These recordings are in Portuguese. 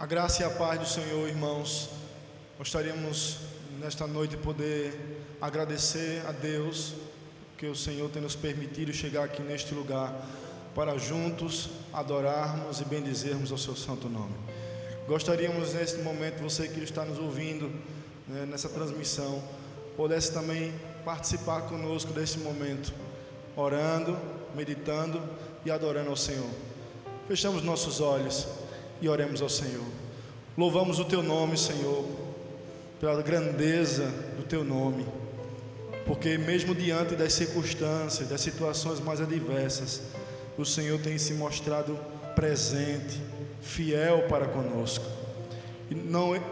A graça e a paz do Senhor, irmãos. Gostaríamos nesta noite poder agradecer a Deus que o Senhor tem nos permitido chegar aqui neste lugar para juntos adorarmos e bendizermos ao seu santo nome. Gostaríamos neste momento, você que está nos ouvindo nessa transmissão, pudesse também participar conosco deste momento, orando, meditando e adorando ao Senhor. Fechamos nossos olhos e oremos ao Senhor. Louvamos o teu nome, Senhor, pela grandeza do teu nome, porque mesmo diante das circunstâncias, das situações mais adversas, o Senhor tem se mostrado presente, fiel para conosco.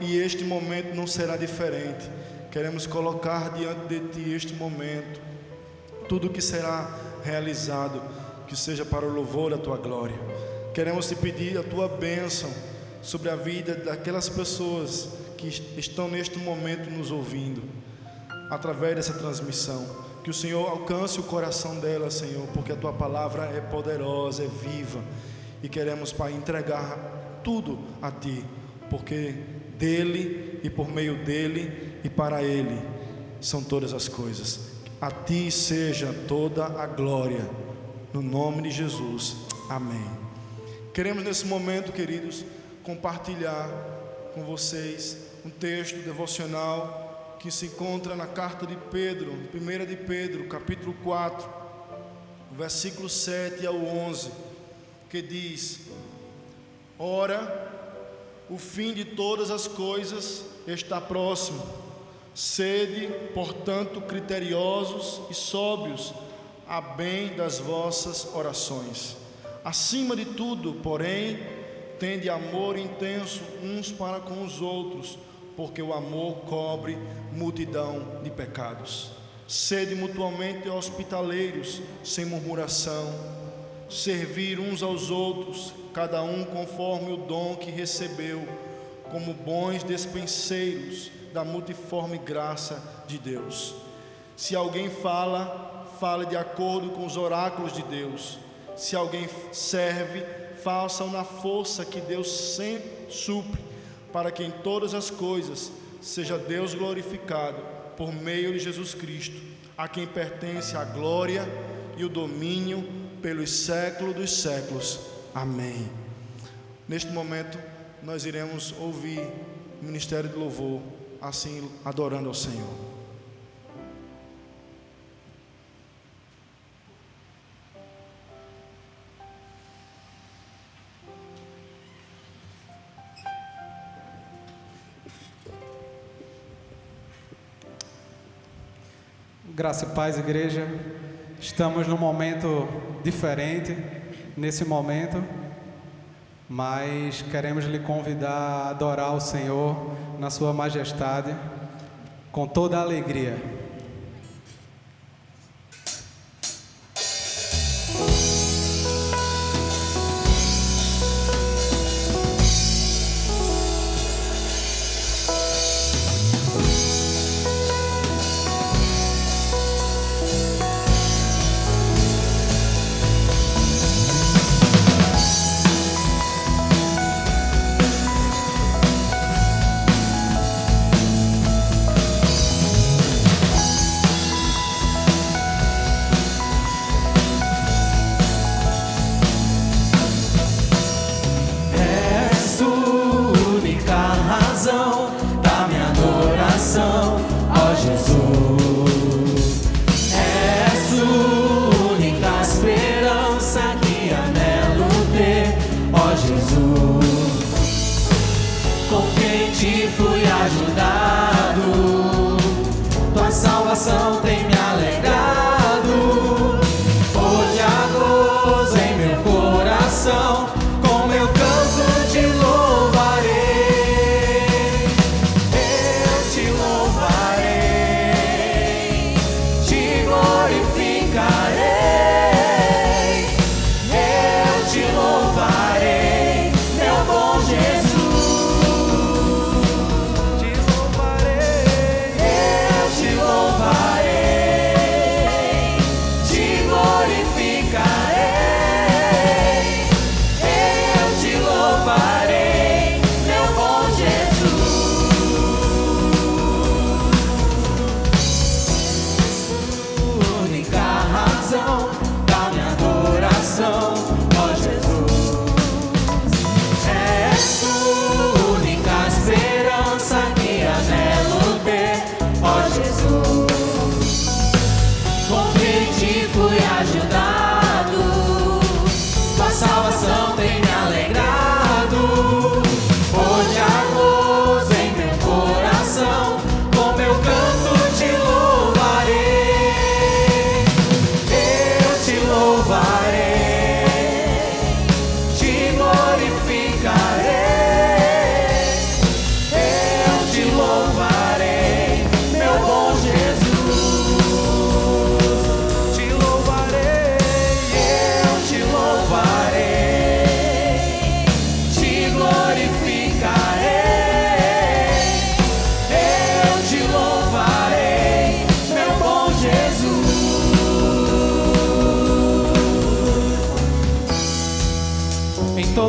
E este momento não será diferente. Queremos colocar diante de ti este momento, tudo que será realizado, que seja para o louvor da tua glória. Queremos te pedir a tua bênção sobre a vida daquelas pessoas que estão neste momento nos ouvindo, através dessa transmissão. Que o Senhor alcance o coração delas, Senhor, porque a tua palavra é poderosa, é viva, e queremos, Pai, entregar tudo a ti, porque dele e por meio dele e para ele são todas as coisas. A ti seja toda a glória, no nome de Jesus, amém. Queremos nesse momento, queridos, compartilhar com vocês um texto devocional que se encontra na carta de Pedro, 1 de Pedro, capítulo 4, versículo 7 ao 11, que diz: Ora, o fim de todas as coisas está próximo. Sede, portanto, criteriosos e sóbrios, a bem das vossas orações. Acima de tudo, porém, tende amor intenso uns para com os outros, porque o amor cobre multidão de pecados. Sede mutuamente hospitaleiros, sem murmuração, servir uns aos outros, cada um conforme o dom que recebeu, como bons despenseiros da multiforme graça de Deus. Se alguém fala, fale de acordo com os oráculos de Deus. Se alguém serve, faça-o na força que Deus sempre supre, para que em todas as coisas seja Deus glorificado por meio de Jesus Cristo, a quem pertence a glória e o domínio pelos séculos dos séculos. Amém. Neste momento nós iremos ouvir o ministério de louvor, assim adorando ao Senhor. Graça e paz, igreja. Estamos num momento diferente, nesse momento, mas queremos lhe convidar a adorar o Senhor na sua majestade, com toda a alegria. Te louvarei.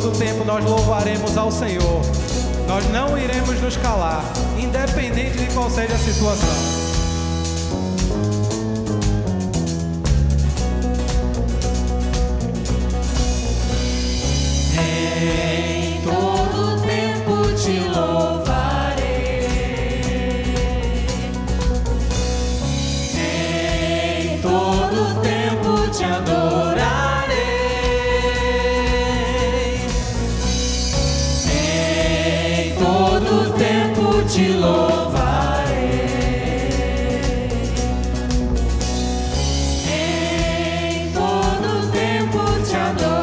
todo tempo nós louvaremos ao Senhor. Nós não iremos nos calar, independente de qual seja a situação. Em todo tempo te louvarei, em todo tempo te adorarei, em todo tempo te louvarei, em todo tempo te adorarei.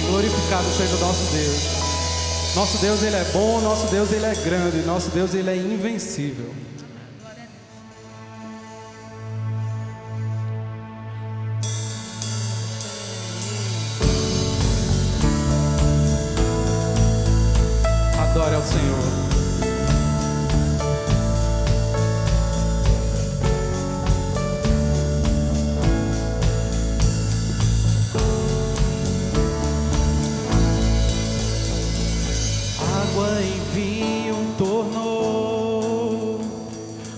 Glorificado seja o nosso Deus. Nosso Deus, Ele é bom, nosso Deus, Ele é grande, nosso Deus, Ele é invencível. Adore ao Senhor.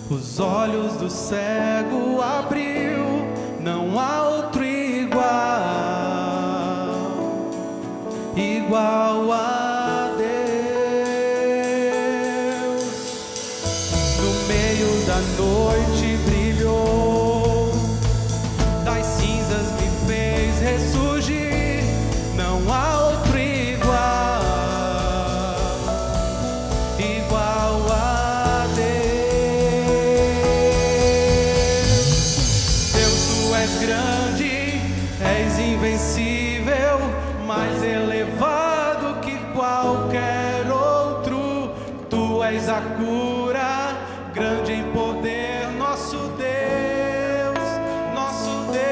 Os olhos do cego abriu, não há outro igual a Deus. No meio da noite brilhou, das cinzas me fez ressurgir, não há outro igual a Deus. Grande, és invencível, mais elevado que qualquer outro. Tu és a cura, grande em poder, nosso Deus, nosso Deus.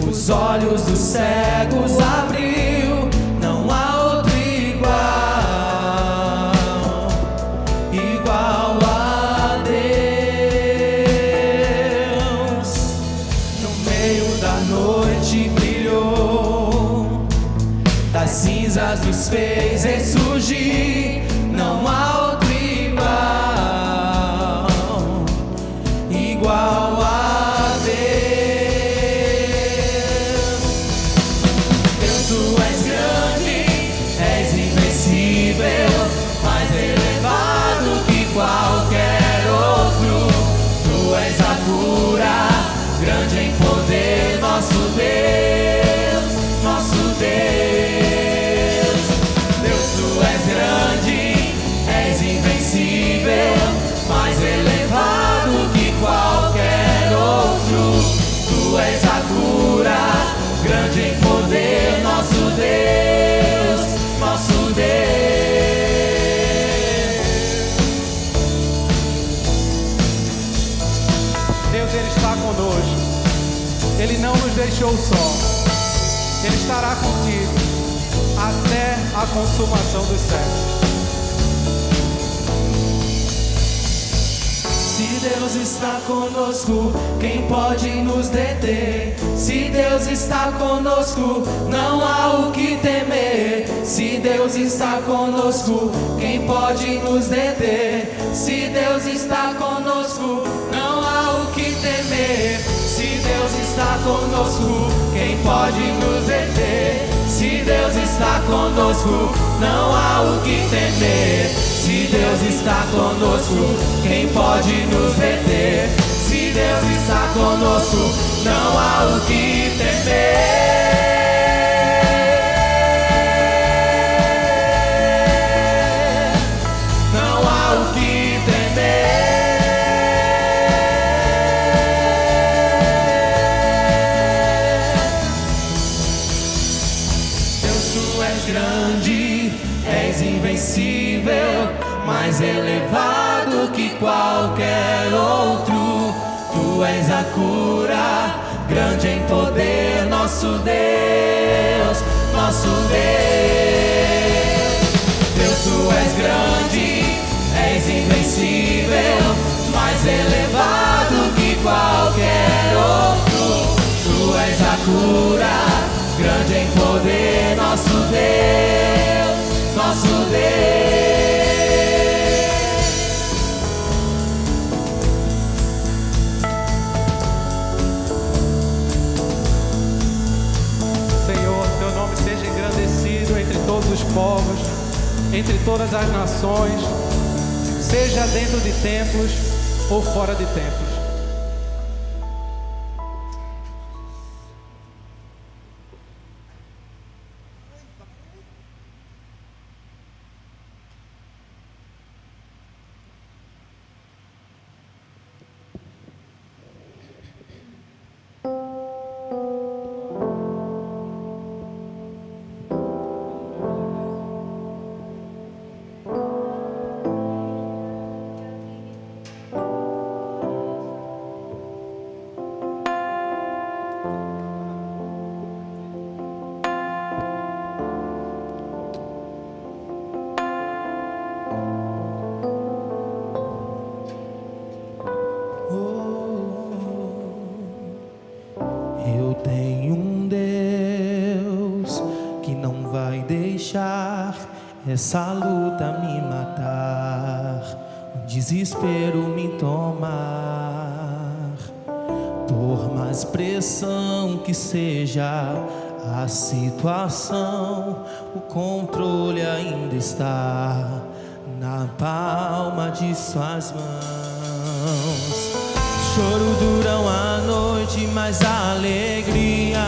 Os olhos dos cegos abriu, não há outro igual a Deus. No meio da noite brilhou, das cinzas nos fez ressurgir, não há outro igual a mais elevado que qualquer outro. Tu és a cura, grande em poder, nosso Deus, nosso Deus. Deus, tu és grande, és invencível, mais elevado que qualquer outro. Tu és a cura, grande em poder, nosso Deus, nosso Deus. Deus, Ele está conosco. Ele não nos deixou só. Ele estará contigo até a consumação dos séculos. Se Deus está conosco, quem pode nos deter? Se Deus está conosco, não há o que temer. Se Deus está conosco, quem pode nos deter? Se Deus está conosco, não há o que temer. Se Deus está conosco, quem pode nos deter? Se Deus está conosco, não há o que temer. Se Deus está conosco, quem pode nos deter? Se Deus está conosco, não há o que temer. Não há o que temer. Deus, tu és grande, és invencível, mais elevado que qualquer outro. Tu és a cura, grande em poder, nosso Deus, nosso Deus. Deus, tu és grande, és invencível, mais elevado que qualquer outro. Tu és a cura, grande em poder, nosso Deus, nosso Deus. Entre todos os povos, entre todas as nações, seja dentro de templos ou fora de templos. Essa luta me matar, o desespero me tomar. Por mais pressão que seja a situação, o controle ainda está na palma de suas mãos. Choro durão a noite, mas a alegria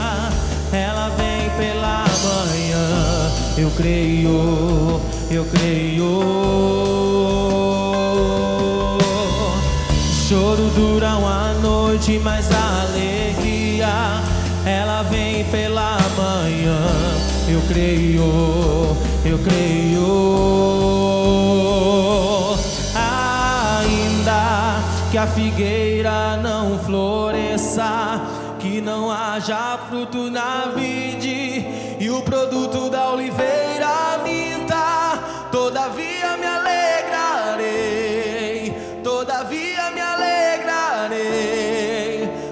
ela vem pela manhã. Eu creio, eu creio. Choro dura uma noite, mas a alegria ela vem pela manhã. Eu creio, eu creio. Ainda que a figueira não floresça, que não haja fruto na vide e o produto da oliveira minta, todavia me alegrarei, todavia me alegrarei,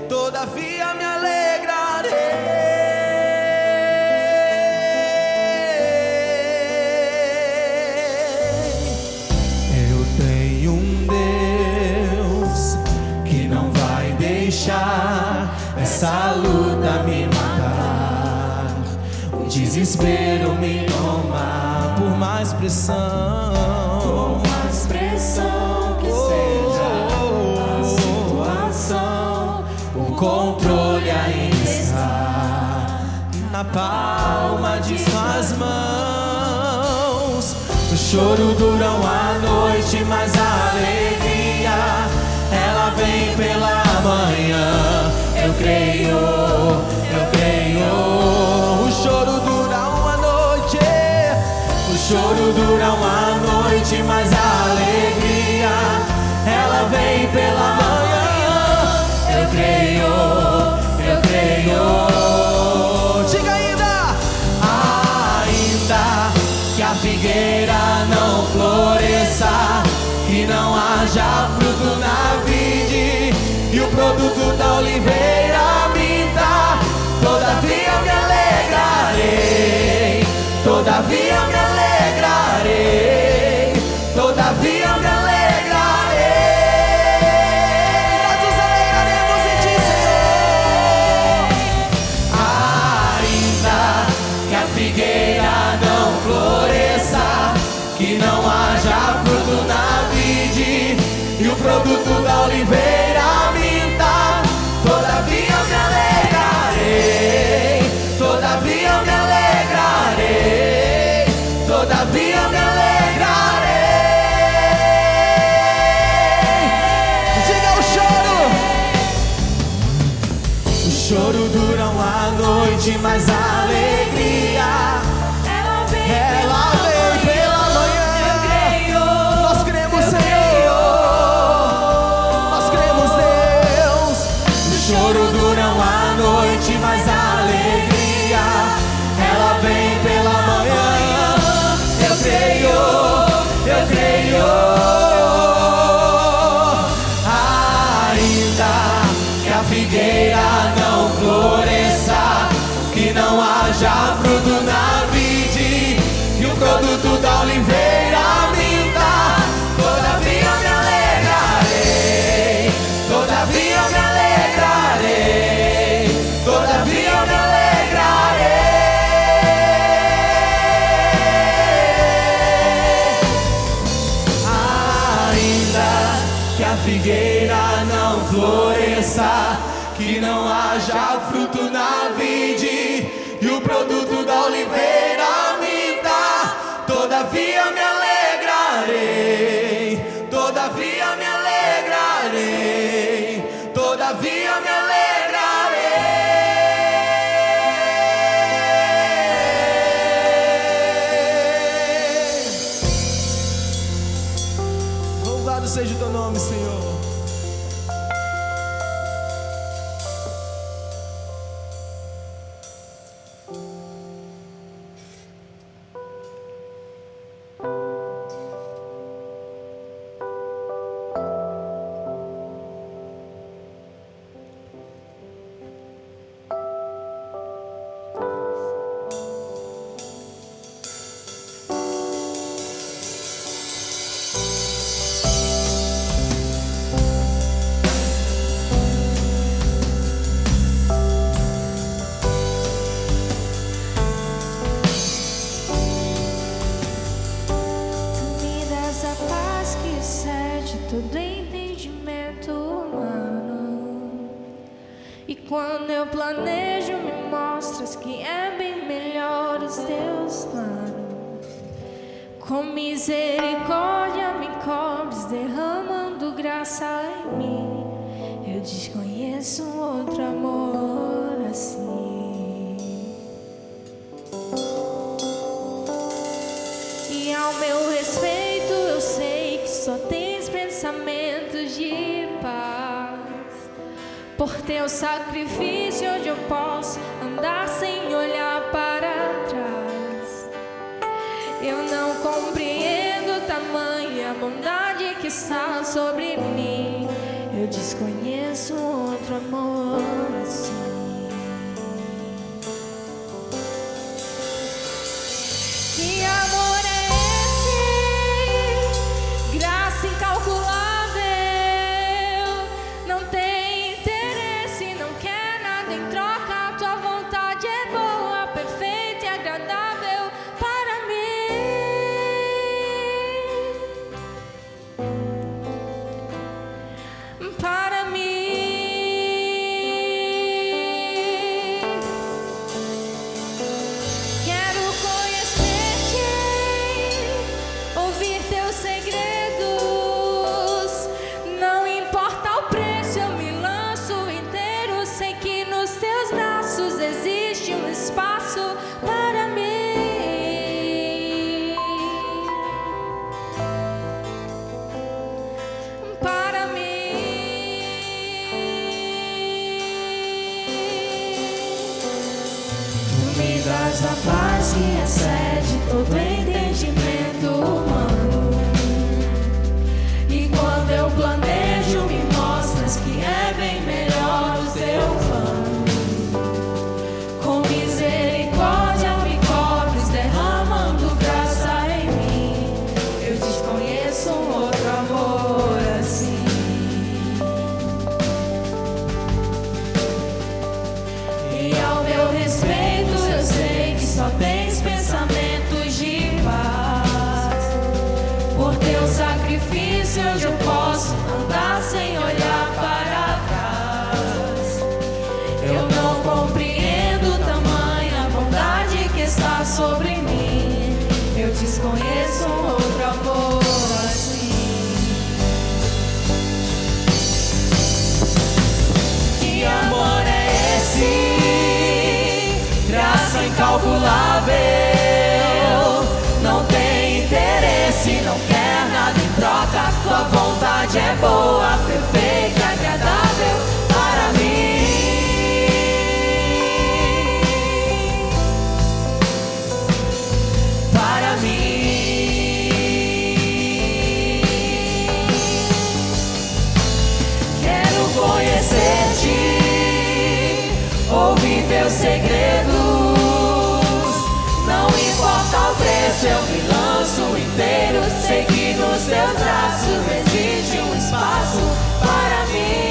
todavia me alegrarei. Eu tenho um Deus que não vai deixar essa luta me matar, o desespero me tomar. Por mais pressão que seja a situação, o controle ainda está na palma de suas mãos. O choro dura uma noite, mas a alegria ela vem pela manhã. Eu creio, eu creio. O choro dura uma noite, o choro dura uma noite, mas a alegria ela vem pela manhã. Eu creio, eu creio. Diga ainda que a figueira não floresça, que não haja fruto na vida o produto da oliveira me dá. Todavia eu me alegrarei, todavia eu me alegrarei, todavia eu me alegrarei. Nós nos alegraremos em ti, Senhor. Ainda que a figueira não floresça, que não haja fruto na vide, e o produto da oliveira me dá. Todavia eu me alegrarei, todavia eu me alegrarei, todavia eu me alegrarei. Diga o choro. O choro dura uma noite, mas a alegria ela vem pela manhã. Eu creio, nós cremos, Senhor, nós cremos, Deus. O choro dura uma noite, mas a alegria ela vem pela manhã. Eu creio, eu creio. Ainda que a figueira não floresça, que não haja fruto na vide, e o produto da oliveira me dá. Todavia eu me alegrarei, todavia eu me alegrarei, todavia eu me alegrarei. Ainda que a figueira não floresça, que não haja fruto na vide, e o produto da oliveira me dá. Todavia eu me alegrarei, todavia eu me alegrarei, todavia eu me alegrarei. Louvado seja o teu nome, Senhor. Todo entendimento humano, e quando eu planejo me mostras que é bem melhor os teus planos. Com misericórdia me cobres, derramando graça em mim. Eu desconheço outro amor assim. E ao meu respeito eu sei que só tens pensamentos de paz. Por teu sacrifício hoje eu posso andar sem olhar para trás. Eu não compreendo tamanha bondade que está sobre mim. Eu desconheço outro amor assim. Que amor é esse? Graça incalculável. Não tem interesse, não quer nada em troca. Tua vontade é boa, perfeita e agradável para mim. Para mim. Quero conhecer-te, ouvir teus segredos. Não importa o preço, eu me lanço inteiro. Sei que nos teus braços existe um espaço para mim. Para mim. Tu me dás a paz que excede todo entendimento humano. E quando eu planejo, me mostras que é bem sobre mim. Eu desconheço um outro amor assim. Que amor é esse? Graça incalculável. Não tem interesse, não quer nada em troca. Tua vontade é boa, perfeita, agradável para mim. Para mim. Quero conhecer-te, ouvir teus segredos. Não importa o preço, eu me lanço inteiro. Sei que nos teus braços existe um espaço para mim.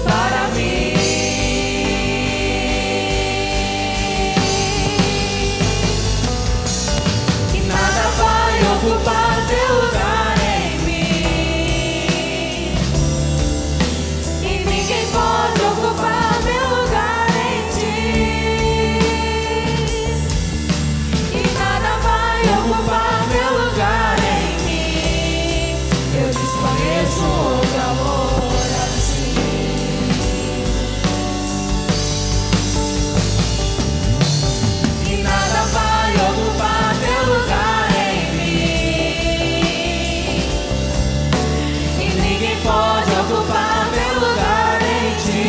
Para mim. Que nada vai ocupar teu lugar em mim. E ninguém pode ocupar meu lugar em ti. E nada vai ocupar meu lugar em mim. Eu desconheço outro amor assim. E nada vai ocupar teu lugar em mim. E ninguém pode ocupar meu lugar em ti.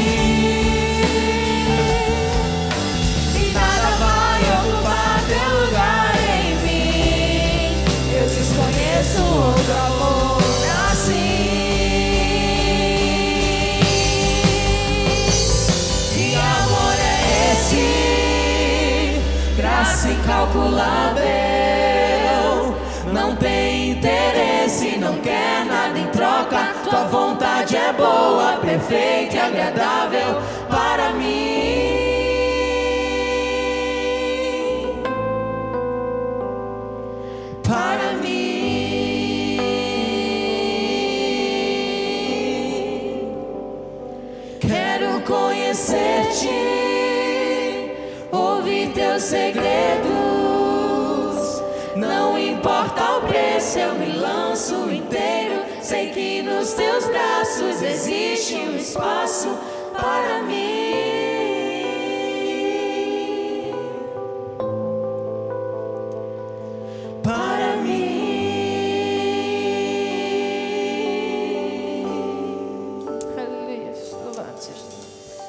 E nada vai ocupar teu lugar em mim. Eu desconheço outro amor assim. Que amor é esse? Graça incalculável. Não tem interesse, não quer nada em troca. Tua vontade é boa, perfeita e agradável para mim. Para mim. Quero conhecer-te, ouvir teus segredos. Não importa o preço, eu me lanço inteiro. Sei que nos teus braços existe um espaço para mim. Para mim. Aleluia. Louvado seja Deus.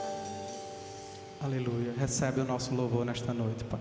Aleluia. Recebe o nosso louvor nesta noite, Pai.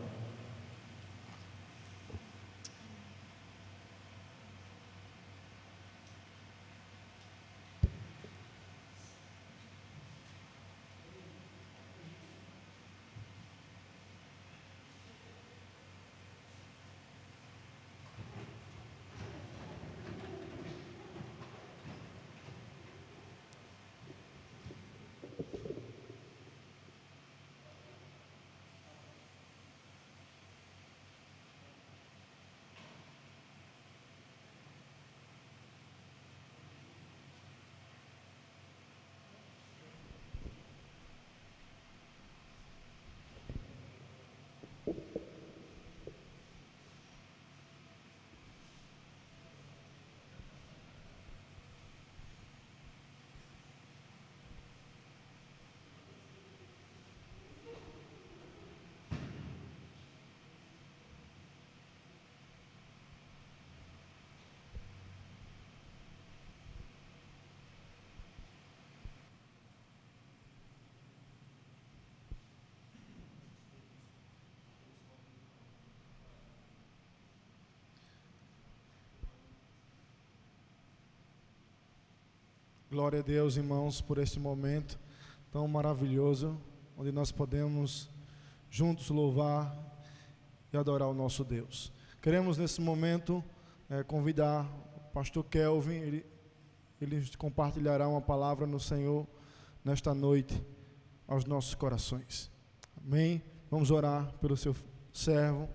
Glória a Deus, irmãos, por este momento tão maravilhoso, onde nós podemos juntos louvar e adorar o nosso Deus. Queremos nesse momento convidar o pastor Kelvin, ele compartilhará uma palavra no Senhor nesta noite aos nossos corações. Amém? Vamos orar pelo seu servo,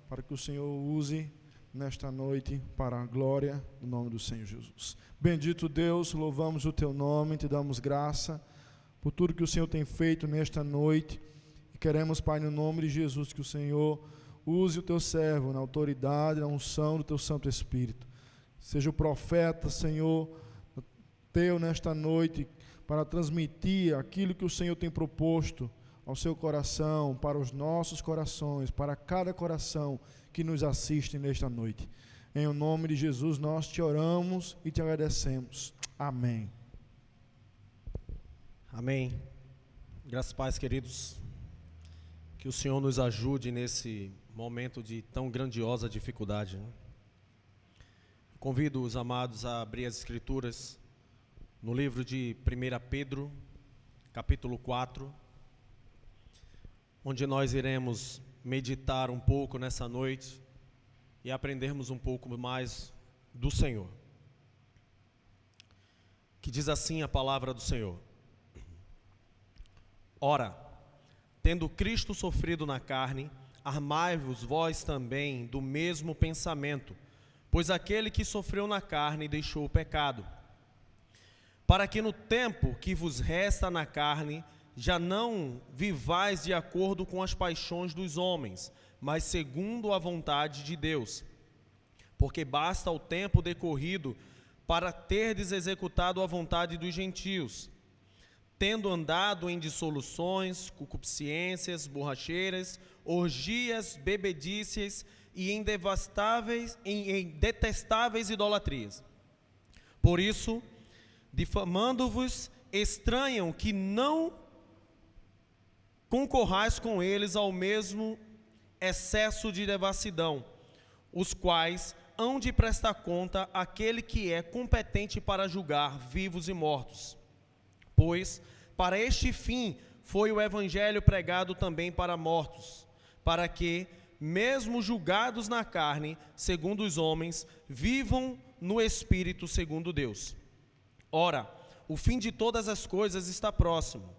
para que o Senhor o use nesta noite para a glória do nome do Senhor Jesus. Bendito Deus, louvamos o teu nome, te damos graça por tudo que o Senhor tem feito nesta noite. E queremos, Pai, no nome de Jesus, que o Senhor use o teu servo na autoridade, na unção do teu Santo Espírito. Seja o profeta, Senhor, teu nesta noite, para transmitir aquilo que o Senhor tem proposto ao seu coração, para os nossos corações, para cada coração que nos assiste nesta noite. Em nome de Jesus nós te oramos e te agradecemos. Amém. Amém. Graças a Deus, queridos. Que o Senhor nos ajude nesse momento de tão grandiosa dificuldade, né? Convido os amados a abrir as Escrituras no livro de 1 Pedro, capítulo 4, onde nós iremos meditar um pouco nessa noite e aprendermos um pouco mais do Senhor. Que diz assim a palavra do Senhor: Ora, tendo Cristo sofrido na carne, armai-vos vós também do mesmo pensamento, pois aquele que sofreu na carne deixou o pecado, para que no tempo que vos resta na carne, já não vivais de acordo com as paixões dos homens, mas segundo a vontade de Deus. Porque basta o tempo decorrido para terdes executado a vontade dos gentios, tendo andado em dissoluções, concupiscências, borracheiras, orgias, bebedices e em detestáveis idolatrias. Por isso, difamando-vos, estranham que não concorrais com eles ao mesmo excesso de devassidão, os quais hão de prestar conta àquele que é competente para julgar vivos e mortos. Pois, para este fim, foi o evangelho pregado também para mortos, para que, mesmo julgados na carne, segundo os homens, vivam no Espírito segundo Deus. Ora, o fim de todas as coisas está próximo.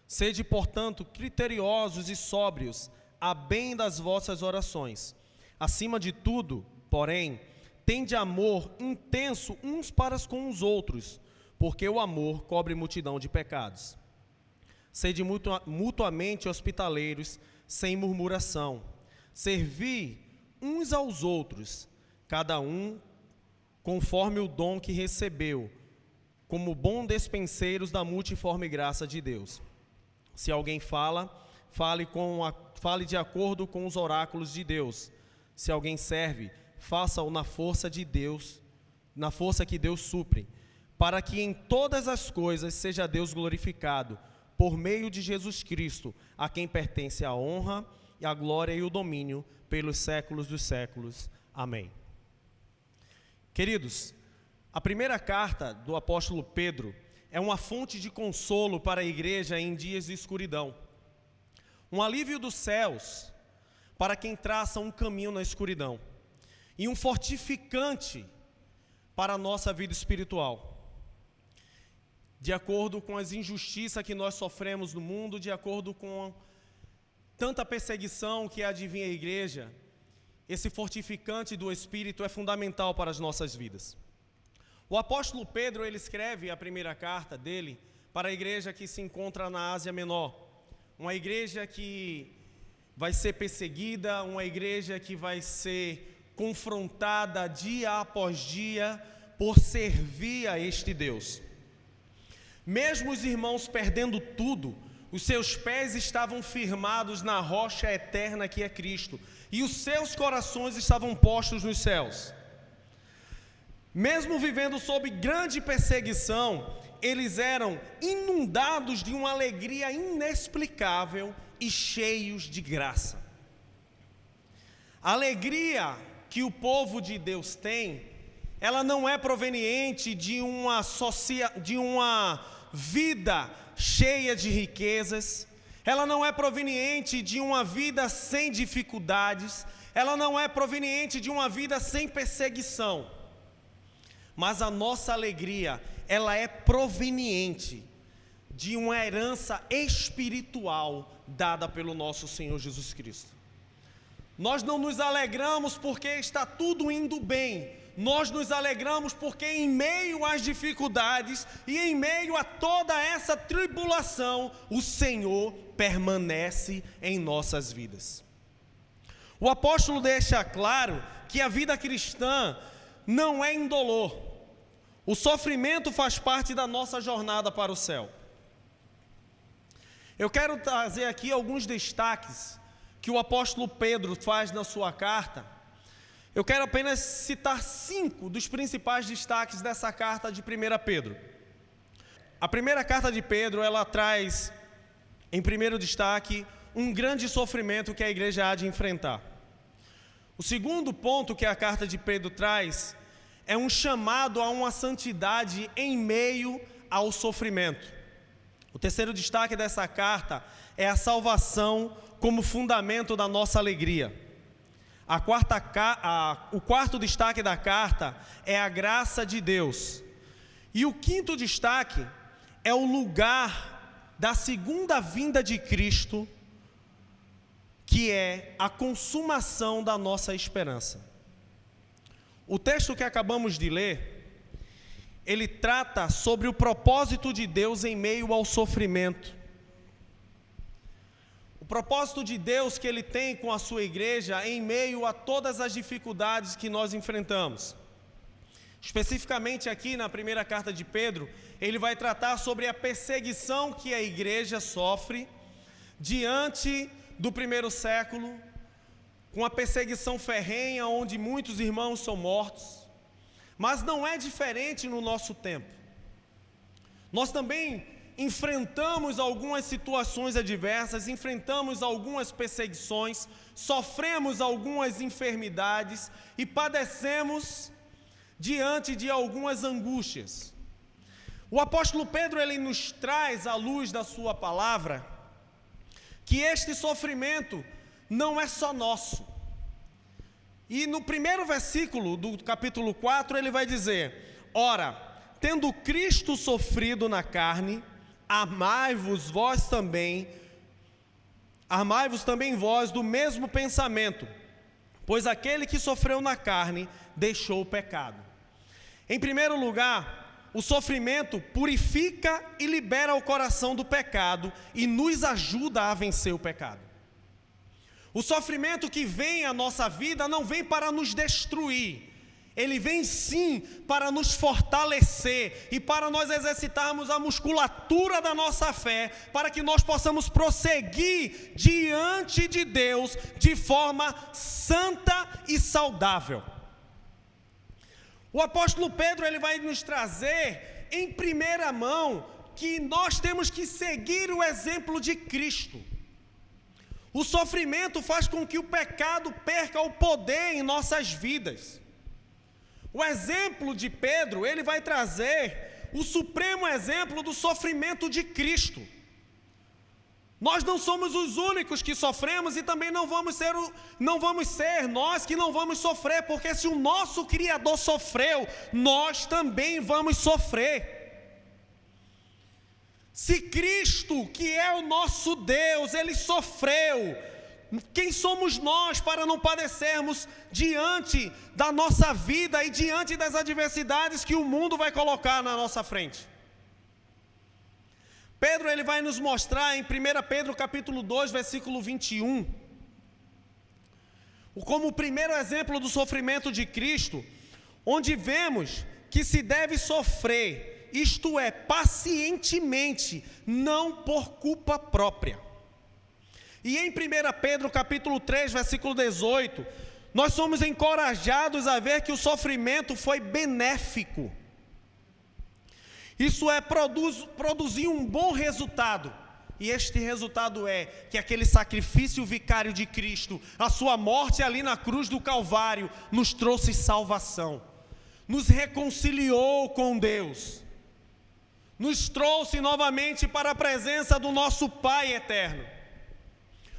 Sede, portanto, criteriosos e sóbrios, a bem das vossas orações. Acima de tudo, porém, tende amor intenso uns para com os outros, porque o amor cobre multidão de pecados. Sede mutuamente hospitaleiros, sem murmuração. Servi uns aos outros, cada um conforme o dom que recebeu, como bons despenseiros da multiforme graça de Deus. Se alguém fale de acordo com os oráculos de Deus. Se alguém serve, faça-o na força de Deus, na força que Deus supre, para que em todas as coisas seja Deus glorificado, por meio de Jesus Cristo, a quem pertence a honra, e a glória e o domínio pelos séculos dos séculos. Amém. Queridos, a primeira carta do apóstolo Pedro é uma fonte de consolo para a igreja em dias de escuridão. Um alívio dos céus para quem traça um caminho na escuridão. E um fortificante para a nossa vida espiritual. De acordo com as injustiças que nós sofremos no mundo, de acordo com tanta perseguição que advinha a igreja, esse fortificante do Espírito é fundamental para as nossas vidas. O apóstolo Pedro, ele escreve a primeira carta dele para a igreja que se encontra na Ásia Menor, uma igreja que vai ser perseguida, uma igreja que vai ser confrontada dia após dia por servir a este Deus. Mesmo os irmãos perdendo tudo, os seus pés estavam firmados na rocha eterna que é Cristo, e os seus corações estavam postos nos céus. Mesmo vivendo sob grande perseguição, eles eram inundados de uma alegria inexplicável e cheios de graça. A alegria que o povo de Deus tem, ela não é proveniente de uma vida cheia de riquezas, ela não é proveniente de uma vida sem dificuldades, ela não é proveniente de uma vida sem perseguição, mas a nossa alegria, ela é proveniente de uma herança espiritual dada pelo nosso Senhor Jesus Cristo. Nós não nos alegramos porque está tudo indo bem, nós nos alegramos porque em meio às dificuldades e em meio a toda essa tribulação, o Senhor permanece em nossas vidas. O apóstolo deixa claro que a vida cristã não é indolor. O sofrimento faz parte da nossa jornada para o céu. Eu quero trazer aqui alguns destaques que o apóstolo Pedro faz na sua carta. Eu quero apenas citar 5 dos principais destaques dessa carta de 1 Pedro. A primeira carta de Pedro, ela traz, em primeiro destaque, um grande sofrimento que a igreja há de enfrentar. O segundo ponto que a carta de Pedro traz é um chamado a uma santidade em meio ao sofrimento. O terceiro destaque dessa carta é a salvação como fundamento da nossa alegria. O quarto destaque da carta é a graça de Deus. E o quinto destaque é o lugar da segunda vinda de Cristo, que é a consumação da nossa esperança. O texto que acabamos de ler, ele trata sobre o propósito de Deus em meio ao sofrimento. O propósito de Deus que Ele tem com a sua igreja em meio a todas as dificuldades que nós enfrentamos. Especificamente aqui na primeira carta de Pedro, ele vai tratar sobre a perseguição que a igreja sofre diante do primeiro século, com a perseguição ferrenha, onde muitos irmãos são mortos. Mas não é diferente no nosso tempo. Nós também enfrentamos algumas situações adversas, enfrentamos algumas perseguições, sofremos algumas enfermidades e padecemos diante de algumas angústias. O apóstolo Pedro, ele nos traz à luz da sua palavra que este sofrimento não é só nosso. E no primeiro versículo do capítulo 4, ele vai dizer: ora, tendo Cristo sofrido na carne, amai-vos também vós do mesmo pensamento, pois aquele que sofreu na carne deixou o pecado. Em primeiro lugar, o sofrimento purifica e libera o coração do pecado e nos ajuda a vencer o pecado. O sofrimento que vem à nossa vida não vem para nos destruir, ele vem sim para nos fortalecer e para nós exercitarmos a musculatura da nossa fé, para que nós possamos prosseguir diante de Deus de forma santa e saudável. O apóstolo Pedro, ele vai nos trazer em primeira mão que nós temos que seguir o exemplo de Cristo. O sofrimento faz com que o pecado perca o poder em nossas vidas. O exemplo de Pedro, ele vai trazer o supremo exemplo do sofrimento de Cristo. Nós não somos os únicos que sofremos e também não vamos ser nós que não vamos sofrer, porque se o nosso Criador sofreu, nós também vamos sofrer. Se Cristo, que é o nosso Deus, Ele sofreu, quem somos nós para não padecermos diante da nossa vida e diante das adversidades que o mundo vai colocar na nossa frente? Pedro, ele vai nos mostrar em 1 Pedro capítulo 2, versículo 21, como o primeiro exemplo do sofrimento de Cristo, onde vemos que se deve sofrer, isto é, pacientemente, não por culpa própria. E em 1 Pedro capítulo 3, versículo 18, nós somos encorajados a ver que o sofrimento foi benéfico. Isso é produzir um bom resultado. E este resultado é que aquele sacrifício vicário de Cristo, a sua morte ali na cruz do Calvário, nos trouxe salvação, nos reconciliou com Deus, nos trouxe novamente para a presença do nosso Pai eterno.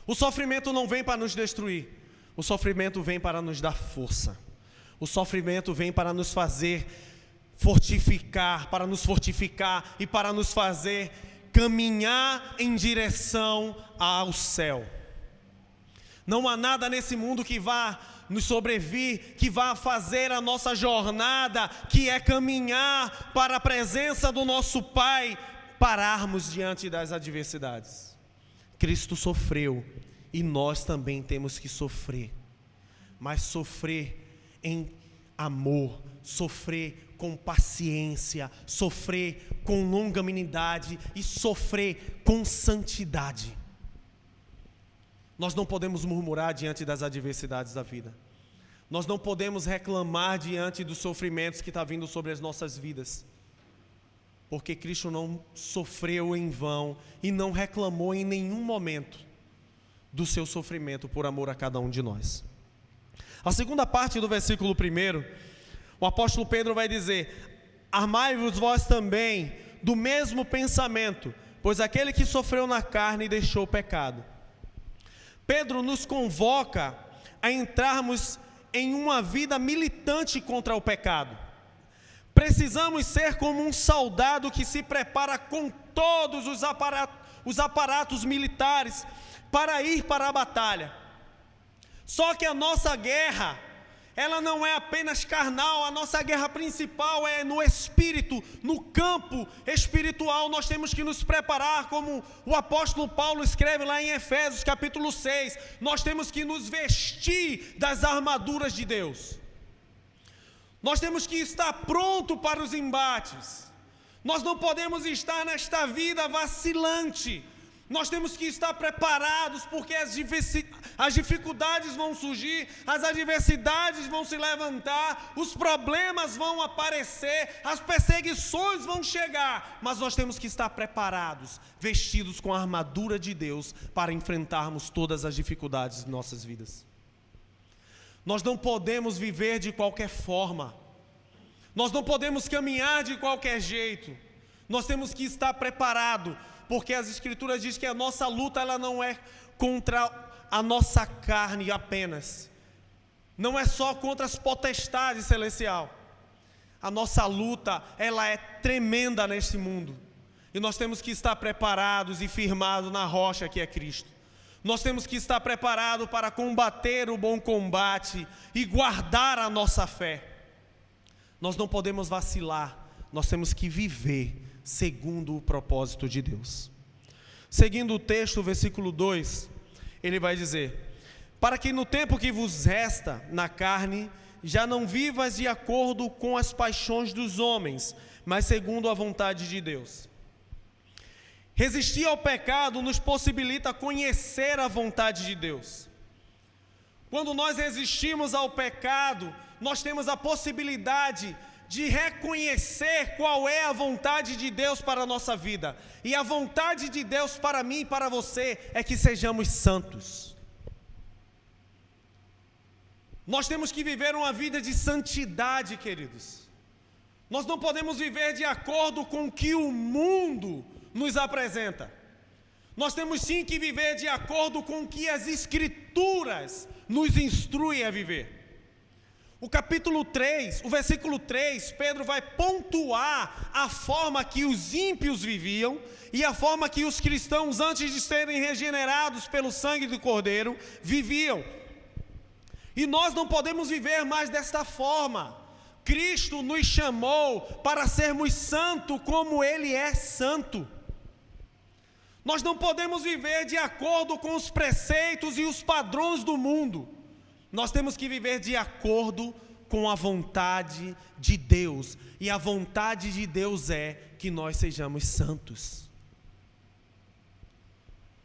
O sofrimento não vem para nos destruir, o sofrimento vem para nos dar força, o sofrimento vem para nos fazer fortificar e para nos fazer caminhar em direção ao céu. Não há nada nesse mundo que vá nos sobrevir, que vá fazer a nossa jornada, que é caminhar para a presença do nosso Pai, pararmos diante das adversidades. Cristo sofreu e nós também temos que sofrer, mas sofrer em amor, sofrer com paciência, sofrer com longanimidade e sofrer com santidade. Nós não podemos murmurar diante das adversidades da vida. Nós não podemos reclamar diante dos sofrimentos que estão vindo sobre as nossas vidas. Porque Cristo não sofreu em vão e não reclamou em nenhum momento do seu sofrimento por amor a cada um de nós. A segunda parte do versículo 1, o apóstolo Pedro vai dizer: armai-vos vós também do mesmo pensamento, pois aquele que sofreu na carne deixou o pecado. Pedro nos convoca a entrarmos em uma vida militante contra o pecado. Precisamos ser como um soldado que se prepara com todos os aparatos militares para ir para a batalha. Só que a nossa guerra, ela não é apenas carnal, a nossa guerra principal é no espírito, no campo espiritual. Nós temos que nos preparar, como o apóstolo Paulo escreve lá em Efésios capítulo 6, nós temos que nos vestir das armaduras de Deus. Nós temos que estar pronto para os embates. Nós não podemos estar nesta vida vacilante. Nós temos que estar preparados, porque as dificuldades vão surgir, as adversidades vão se levantar, os problemas vão aparecer, as perseguições vão chegar, mas nós temos que estar preparados, vestidos com a armadura de Deus, para enfrentarmos todas as dificuldades de nossas vidas. Nós não podemos viver de qualquer forma, nós não podemos caminhar de qualquer jeito, nós temos que estar preparados, porque as Escrituras dizem que a nossa luta, ela não é contra a nossa carne apenas, não é só contra as potestades celestiais. A nossa luta, ela é tremenda neste mundo, e nós temos que estar preparados e firmados na rocha que é Cristo. Nós temos que estar preparados para combater o bom combate e guardar a nossa fé. Nós não podemos vacilar, nós temos que viver segundo o propósito de Deus. Seguindo o texto, o versículo 2, ele vai dizer: para que no tempo que vos resta na carne, já não vivas de acordo com as paixões dos homens, mas segundo a vontade de Deus. Resistir ao pecado nos possibilita conhecer a vontade de Deus. Quando nós resistimos ao pecado, nós temos a possibilidade de reconhecer qual é a vontade de Deus para a nossa vida. E a vontade de Deus para mim e para você é que sejamos santos. Nós temos que viver uma vida de santidade, queridos. Nós não podemos viver de acordo com o que o mundo nos apresenta. Nós temos sim que viver de acordo com o que as Escrituras nos instruem a viver. O capítulo 3, o versículo 3, Pedro vai pontuar a forma que os ímpios viviam e a forma que os cristãos, antes de serem regenerados pelo sangue do Cordeiro, viviam. E nós não podemos viver mais desta forma. Cristo nos chamou para sermos santos como Ele é santo. Nós não podemos viver de acordo com os preceitos e os padrões do mundo. Nós temos que viver de acordo com a vontade de Deus. E a vontade de Deus é que nós sejamos santos.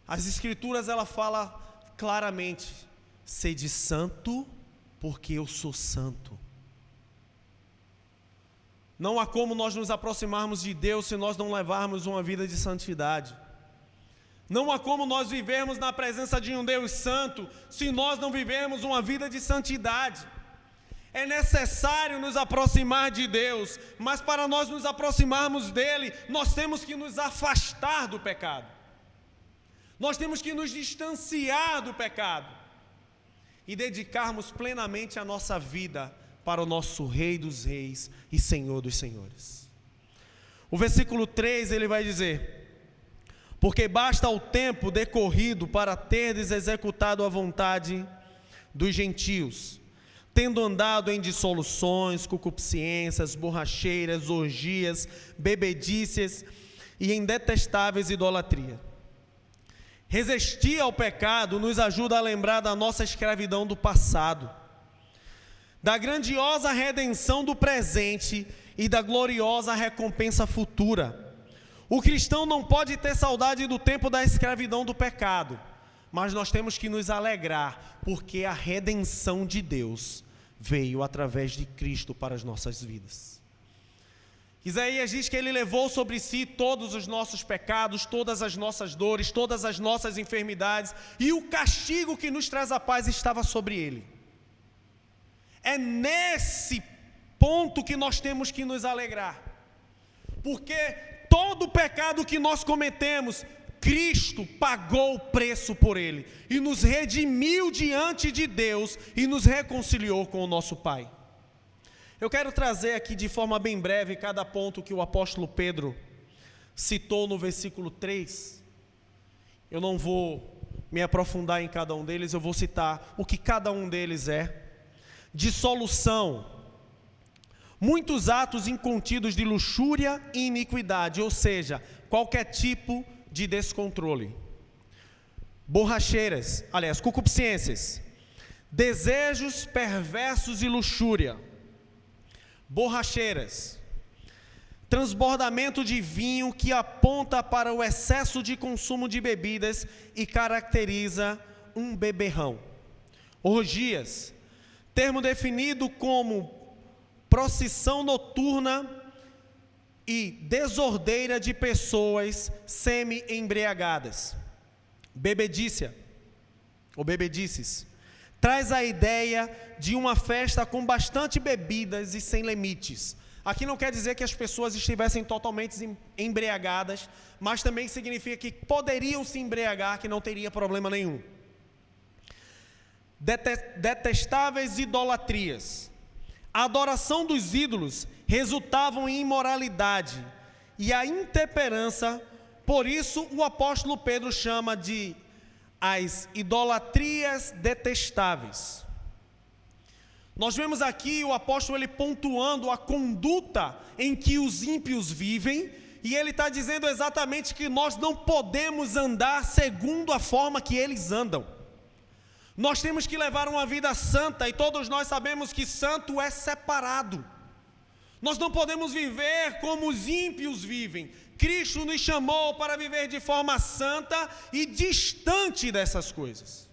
As Escrituras, ela fala claramente: sede santo, porque eu sou santo. Não há como nós nos aproximarmos de Deus se nós não levarmos uma vida de santidade. Não há como nós vivermos na presença de um Deus santo se nós não vivermos uma vida de santidade. É necessário nos aproximar de Deus, mas para nós nos aproximarmos dEle, nós temos que nos afastar do pecado. Nós temos que nos distanciar do pecado e dedicarmos plenamente a nossa vida para o nosso Rei dos Reis e Senhor dos Senhores. O versículo 3, ele vai dizer: Porque basta o tempo decorrido para terdes executado a vontade dos gentios, tendo andado em dissoluções, concupiscências, borracheiras, orgias, bebedícias e em detestáveis idolatria. Resistir ao pecado nos ajuda a lembrar da nossa escravidão do passado, da grandiosa redenção do presente e da gloriosa recompensa futura. O cristão não pode ter saudade do tempo da escravidão do pecado, mas nós temos que nos alegrar, porque a redenção de Deus veio através de Cristo para as nossas vidas. Isaías diz que ele levou sobre si todos os nossos pecados, todas as nossas dores, todas as nossas enfermidades, e o castigo que nos traz a paz estava sobre ele. É nesse ponto que nós temos que nos alegrar, porque todo o pecado que nós cometemos, Cristo pagou o preço por ele e nos redimiu diante de Deus e nos reconciliou com o nosso Pai. Eu quero trazer aqui de forma bem breve cada ponto que o apóstolo Pedro citou no versículo 3. Eu não vou me aprofundar em cada um deles, eu vou citar o que cada um deles é. Dissolução, muitos atos incontidos de luxúria e iniquidade, ou seja, qualquer tipo de descontrole. Borracheiras, aliás, concupiscências, desejos perversos e luxúria. Borracheiras, transbordamento de vinho que aponta para o excesso de consumo de bebidas e caracteriza um beberrão. Orgias, termo definido como procissão noturna e desordeira de pessoas semi-embriagadas. Bebedícia, ou bebedices, traz a ideia de uma festa com bastante bebidas e sem limites. Aqui não quer dizer que as pessoas estivessem totalmente embriagadas, mas também significa que poderiam se embriagar, que não teria problema nenhum. Detestáveis idolatrias. A adoração dos ídolos resultavam em imoralidade e a intemperança, por isso o apóstolo Pedro chama de as idolatrias detestáveis. Nós vemos aqui o apóstolo ele pontuando a conduta em que os ímpios vivem, e ele está dizendo exatamente que nós não podemos andar segundo a forma que eles andam. Nós temos que levar uma vida santa, e todos nós sabemos que santo é separado. Nós não podemos viver como os ímpios vivem. Cristo nos chamou para viver de forma santa e distante dessas coisas.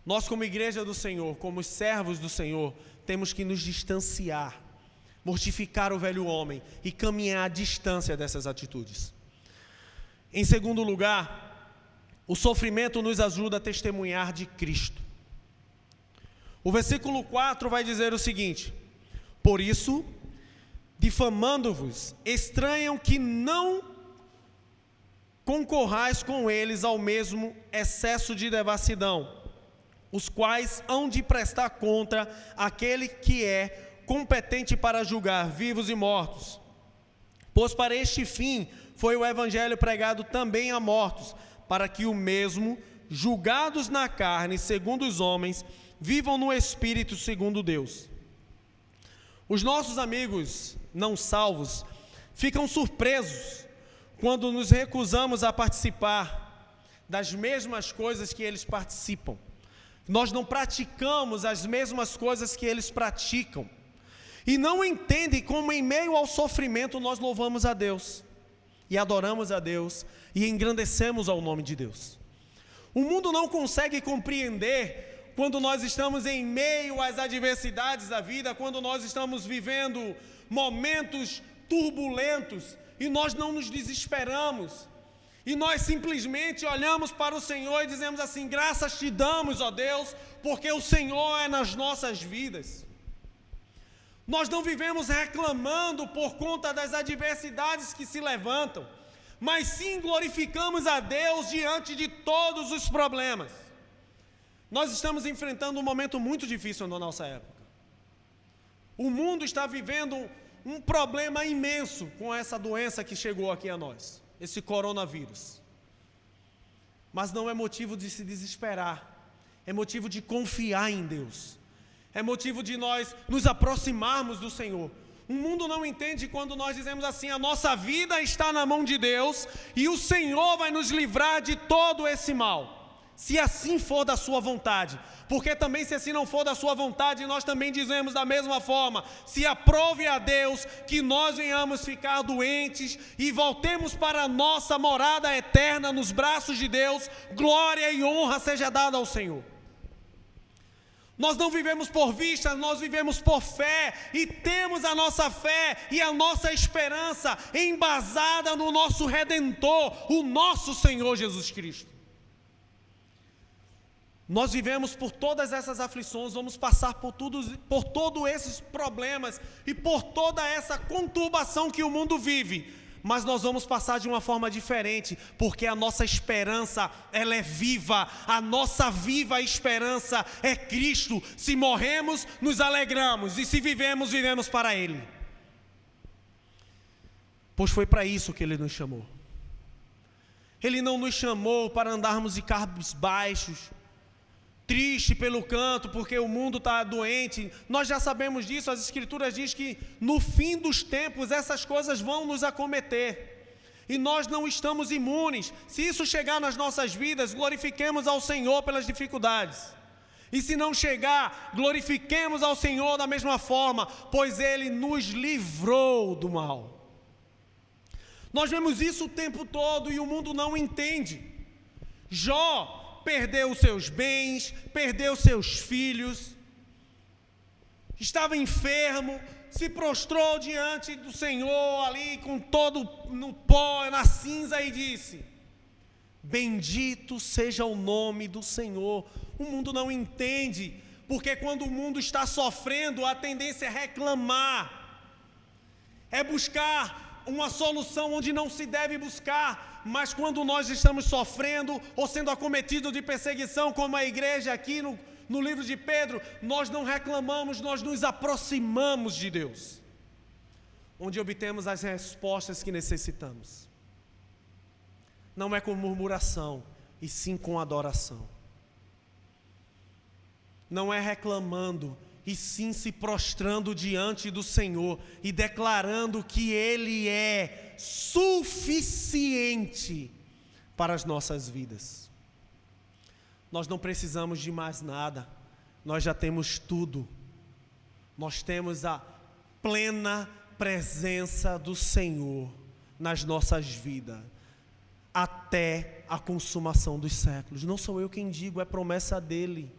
Nós, como igreja do Senhor, como servos do Senhor, temos que nos distanciar, mortificar o velho homem e caminhar à distância dessas atitudes. Em segundo lugar, o sofrimento nos ajuda a testemunhar de Cristo. O versículo 4 vai dizer o seguinte: por isso, difamando-vos, estranham que não concorrais com eles ao mesmo excesso de devassidão, os quais hão de prestar conta àquele que é competente para julgar vivos e mortos. Pois para este fim foi o evangelho pregado também a mortos, para que o mesmo, julgados na carne segundo os homens, vivam no espírito segundo Deus. Os nossos amigos não salvos ficam surpresos quando nos recusamos a participar das mesmas coisas que eles participam. Nós não praticamos as mesmas coisas que eles praticam. E não entendem como em meio ao sofrimento nós louvamos a Deus, e adoramos a Deus, e engrandecemos ao nome de Deus. O mundo não consegue compreender quando nós estamos em meio às adversidades da vida, quando nós estamos vivendo momentos turbulentos, e nós não nos desesperamos, e nós simplesmente olhamos para o Senhor e dizemos assim: graças te damos, ó Deus, porque o Senhor é nas nossas vidas. Nós não vivemos reclamando por conta das adversidades que se levantam, mas sim glorificamos a Deus diante de todos os problemas. Nós estamos enfrentando um momento muito difícil na nossa época. O mundo está vivendo um problema imenso com essa doença que chegou aqui a nós. esse coronavírus. Mas não é motivo de se desesperar, é motivo de confiar em Deus, é motivo de nós nos aproximarmos do Senhor. O mundo não entende quando nós dizemos assim: a nossa vida está na mão de Deus e o Senhor vai nos livrar de todo esse mal, se assim for da sua vontade. Porque também, se assim não for da sua vontade, nós também dizemos da mesma forma: se aprove a Deus que nós venhamos ficar doentes e voltemos para a nossa morada eterna nos braços de Deus, glória e honra seja dada ao Senhor. Nós não vivemos por vista, nós vivemos por fé, e temos a nossa fé e a nossa esperança embasada no nosso Redentor, o nosso Senhor Jesus Cristo. Nós vivemos por todas essas aflições, vamos passar por todos esses problemas e por toda essa conturbação que o mundo vive, mas nós vamos passar de uma forma diferente, porque a nossa esperança, ela é viva, a nossa viva esperança é Cristo. Se morremos, nos alegramos, e se vivemos, vivemos para Ele. Pois foi para isso que Ele nos chamou. Ele não nos chamou para andarmos de cabisbaixos, triste pelo canto, porque o mundo está doente. Nós já sabemos disso, as Escrituras dizem que no fim dos tempos essas coisas vão nos acometer, e nós não estamos imunes. Se isso chegar nas nossas vidas, glorifiquemos ao Senhor pelas dificuldades, e se não chegar, glorifiquemos ao Senhor da mesma forma, pois Ele nos livrou do mal. Nós vemos isso o tempo todo e o mundo não entende. Jó perdeu seus bens, perdeu seus filhos, estava enfermo, se prostrou diante do Senhor ali com todo no pó, na cinza, e disse: bendito seja o nome do Senhor. O mundo não entende, porque quando o mundo está sofrendo, a tendência é reclamar, é buscar uma solução onde não se deve buscar. Mas quando nós estamos sofrendo ou sendo acometidos de perseguição, como a igreja aqui no livro de Pedro, nós não reclamamos, nós nos aproximamos de Deus, onde obtemos as respostas que necessitamos. Não é com murmuração, e sim com adoração. Não é reclamando, e sim se prostrando diante do Senhor e declarando que Ele é suficiente para as nossas vidas. Nós não precisamos de mais nada, nós já temos tudo. Nós temos a plena presença do Senhor nas nossas vidas, até a consumação dos séculos. Não sou eu quem digo, é promessa dEle.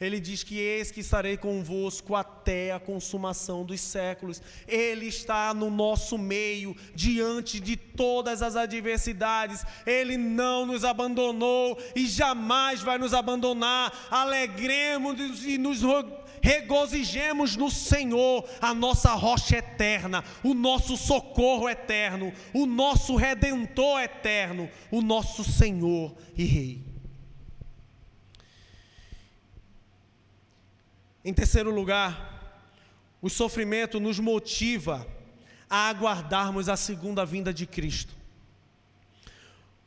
Ele diz que eis que estarei convosco até a consumação dos séculos. Ele está no nosso meio, diante de todas as adversidades. Ele não nos abandonou e jamais vai nos abandonar. Alegremos-nos e nos regozijemos no Senhor, a nossa rocha eterna, o nosso socorro eterno, o nosso Redentor eterno, o nosso Senhor e Rei. Em terceiro lugar, o sofrimento nos motiva a aguardarmos a segunda vinda de Cristo.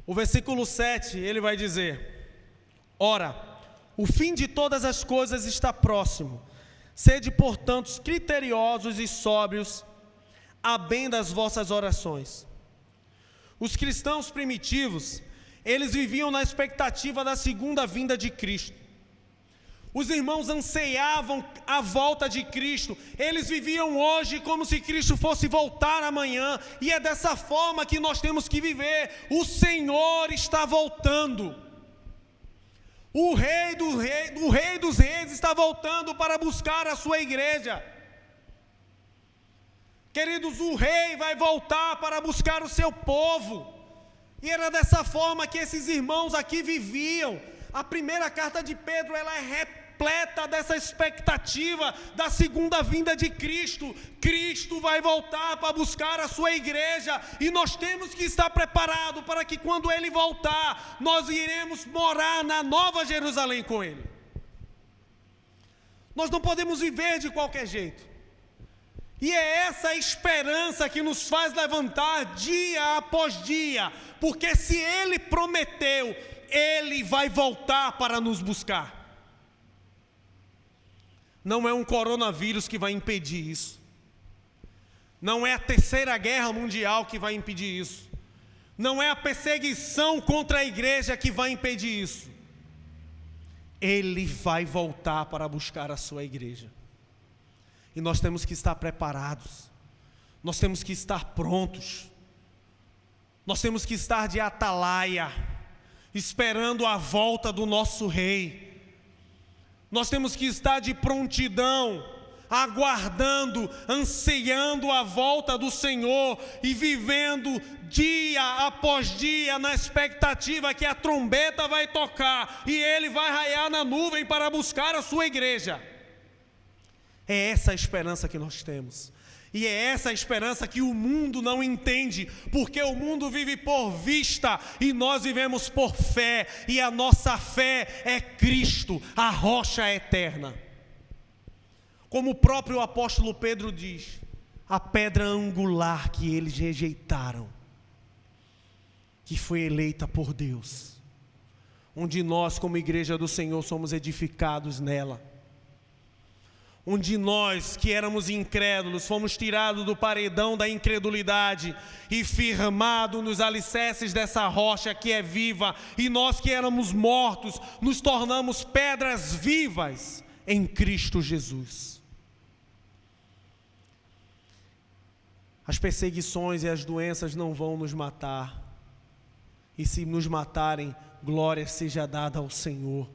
O versículo 7, ele vai dizer: ora, o fim de todas as coisas está próximo. Sede, portanto, criteriosos e sóbrios, a bem das vossas orações. Os cristãos primitivos, eles viviam na expectativa da segunda vinda de Cristo. Os irmãos anseiavam a volta de Cristo. Eles viviam hoje como se Cristo fosse voltar amanhã. E é dessa forma que nós temos que viver. O Senhor está voltando. O Rei dos Reis está voltando para buscar a sua igreja. Queridos, o Rei vai voltar para buscar o seu povo. E era dessa forma que esses irmãos aqui viviam. A primeira carta de Pedro, ela é repleta dessa expectativa da segunda vinda de Cristo. Cristo vai voltar para buscar a sua igreja, e nós temos que estar preparados para que quando Ele voltar, nós iremos morar na Nova Jerusalém com Ele. Nós não podemos viver de qualquer jeito. E é essa a esperança que nos faz levantar dia após dia, porque se Ele prometeu, Ele vai voltar para nos buscar. Não é um coronavírus que vai impedir isso. Não é a terceira guerra mundial que vai impedir isso. Não é a perseguição contra a igreja que vai impedir isso. Ele vai voltar para buscar a sua igreja. E nós temos que estar preparados. Nós temos que estar prontos. Nós temos que estar de atalaia, esperando a volta do nosso rei. Nós temos que estar de prontidão, aguardando, ansiando a volta do Senhor e vivendo dia após dia na expectativa que a trombeta vai tocar e Ele vai raiar na nuvem para buscar a sua igreja. É essa a esperança que nós temos. E é essa a esperança que o mundo não entende, porque o mundo vive por vista e nós vivemos por fé, e a nossa fé é Cristo, a rocha eterna. Como o próprio apóstolo Pedro diz, a pedra angular que eles rejeitaram, que foi eleita por Deus, onde nós como igreja do Senhor somos edificados nela. Onde nós que éramos incrédulos fomos tirados do paredão da incredulidade e firmados nos alicerces dessa rocha que é viva, e nós que éramos mortos nos tornamos pedras vivas em Cristo Jesus. As perseguições e as doenças não vão nos matar, e se nos matarem, glória seja dada ao Senhor.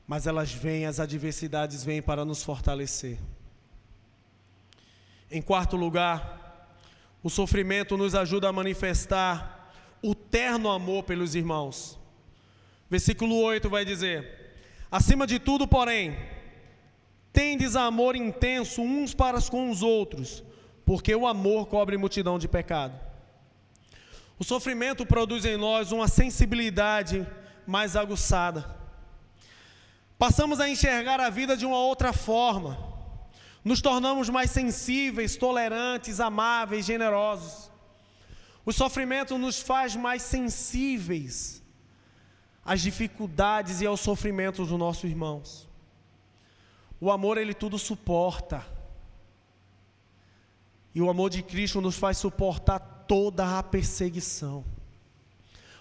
Mas elas vêm, as adversidades vêm para nos fortalecer. Em quarto lugar, o sofrimento nos ajuda a manifestar o terno amor pelos irmãos. Versículo 8 vai dizer: acima de tudo, porém, tendes amor intenso uns para com os outros, porque o amor cobre multidão de pecado. O sofrimento produz em nós uma sensibilidade mais aguçada. Passamos a enxergar a vida de uma outra forma. Nos tornamos mais sensíveis, tolerantes, amáveis, generosos. O sofrimento nos faz mais sensíveis às dificuldades e aos sofrimentos dos nossos irmãos. O amor, ele tudo suporta. E o amor de Cristo nos faz suportar toda a perseguição.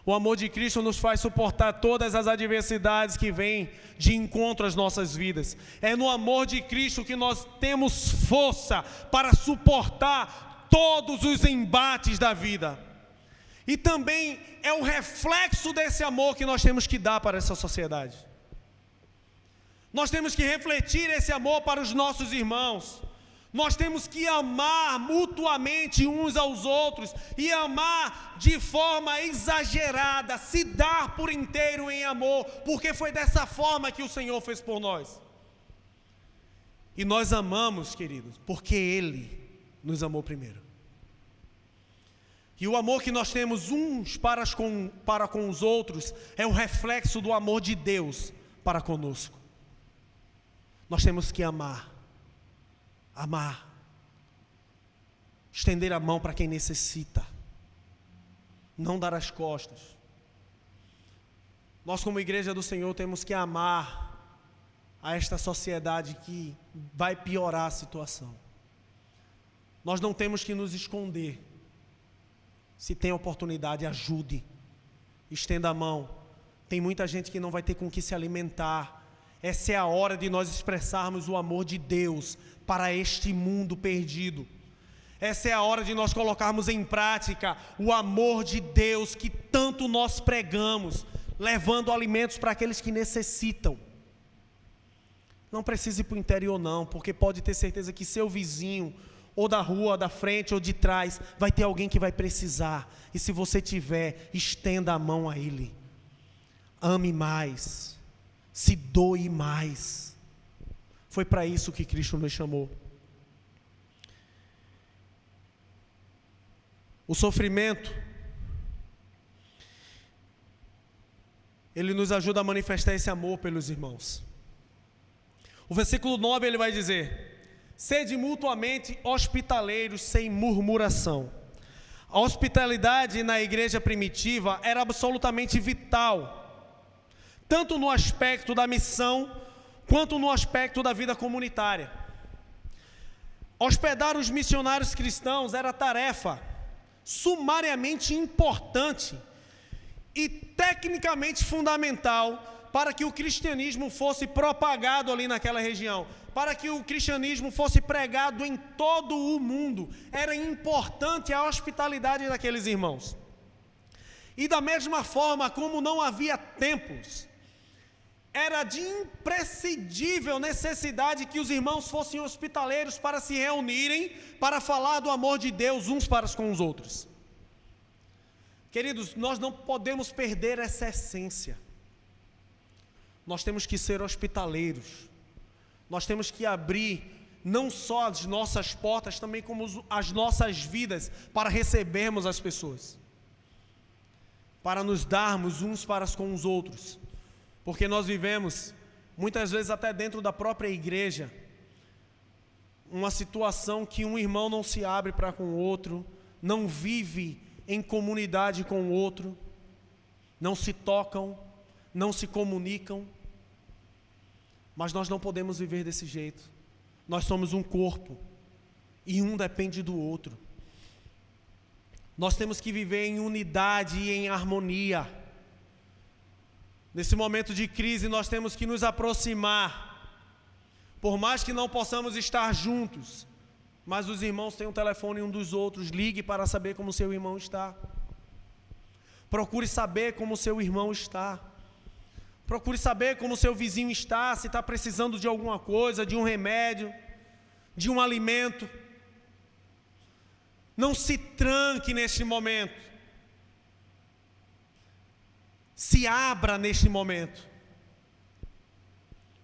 O amor de Cristo nos faz suportar todas as adversidades que vêm de encontro às nossas vidas. É no amor de Cristo que nós temos força para suportar todos os embates da vida. E também é o reflexo desse amor que nós temos que dar para essa sociedade. Nós temos que refletir esse amor para os nossos irmãos. Nós temos que amar mutuamente uns aos outros e amar de forma exagerada, se dar por inteiro em amor, porque foi dessa forma que o Senhor fez por nós. E nós amamos, queridos, porque Ele nos amou primeiro. E o amor que nós temos uns para com os outros é o reflexo do amor de Deus para conosco. Nós temos que amar. Amar, estender a mão para quem necessita, não dar as costas. Nós como igreja do Senhor temos que amar a esta sociedade que vai piorar a situação. Nós não temos que nos esconder. Se tem oportunidade, ajude, estenda a mão. Tem muita gente que não vai ter com que se alimentar. Essa é a hora de nós expressarmos o amor de Deus para este mundo perdido. Essa é a hora de nós colocarmos em prática o amor de Deus que tanto nós pregamos, levando alimentos para aqueles que necessitam. Não precisa ir para o interior não, porque pode ter certeza que seu vizinho, ou da rua, da frente, ou de trás, vai ter alguém que vai precisar. E se você tiver, estenda a mão a ele. Ame mais. Se doe mais. Foi para isso que Cristo nos chamou. O sofrimento, ele nos ajuda a manifestar esse amor pelos irmãos. O versículo 9 ele vai dizer: Sede mutuamente hospitaleiros sem murmuração. A hospitalidade na igreja primitiva era absolutamente vital, tanto no aspecto da missão, quanto no aspecto da vida comunitária. Hospedar os missionários cristãos era tarefa sumariamente importante e tecnicamente fundamental para que o cristianismo fosse propagado ali naquela região, para que o cristianismo fosse pregado em todo o mundo. Era importante a hospitalidade daqueles irmãos. E da mesma forma como não havia templos, era de imprescindível necessidade que os irmãos fossem hospitaleiros para se reunirem, para falar do amor de Deus uns para com os outros. Queridos, nós não podemos perder essa essência. Nós temos que ser hospitaleiros. Nós temos que abrir não só as nossas portas, também como as nossas vidas, para recebermos as pessoas, para nos darmos uns para com os outros. Porque nós vivemos, muitas vezes até dentro da própria igreja, uma situação que um irmão não se abre para com o outro, não vive em comunidade com o outro, não se tocam, não se comunicam. Mas nós não podemos viver desse jeito. Nós somos um corpo e um depende do outro. Nós temos que viver em unidade e em harmonia. Nesse momento de crise, nós temos que nos aproximar. Por mais que não possamos estar juntos, mas os irmãos têm um telefone um dos outros. Ligue para saber como seu irmão está. Procure saber como seu irmão está. Procure saber como seu vizinho está, se está precisando de alguma coisa, de um remédio, de um alimento. Não se tranque neste momento. Se abra neste momento.